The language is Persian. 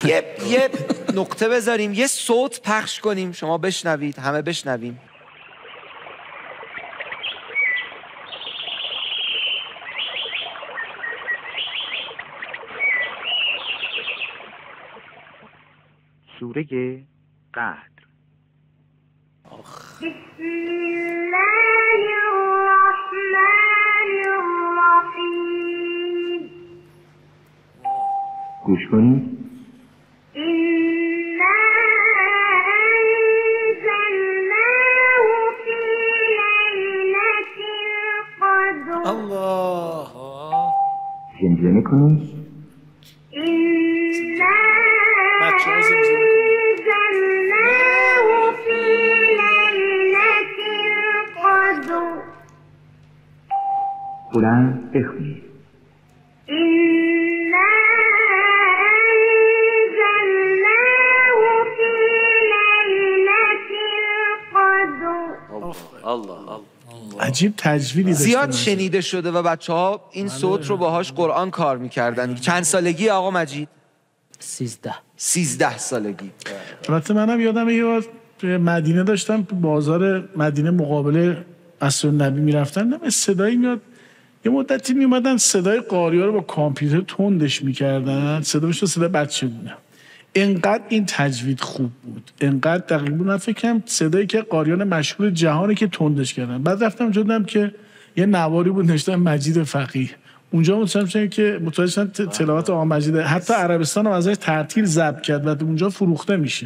یه نقطه بذاریم، یه صوت پخش کنیم، شما بشنوید، همه بشنویم. سوره قدر. بسم الله الرحمن الرحیم. گوش کنید. إنا أنزلناه في ليلة القدر. الله. زمزمه کنید. إنا بچه‌ها زمزمه کنید. أنزلناه في ليلة القدر. بلند بخونید. إنا أنزلناه في ليلة القدر. الله. عجیب تجویدی داشته. زیاد شنیده شده و بچه‌ها این صوت رو باهاش قرآن کار می‌کردن. چند سالگی آقا مجید؟ 13 سالگی. البته منم یادم یه بار مدینه داشتم، بازار مدینه مقابل عصر النبی میرفتن، صدایی میاد، یه مدتی میومدن صدای قاری‌ها رو با کامپیوتر تندش میکردن، صدا بچگونه. انقدر این تجوید خوب بود، انقدر دقیق بود، من فکر کنم صدایی که قاریان مشهور جهانی که تندش کردن. بعد رفتم دیدم که یه نواری بود نوشته مجید فقیه، اونجا متوجه که تلاوت آقا مجید حتی عربستان هم ازش ترتیل ضبط کرد و اونجا فروخته میشه.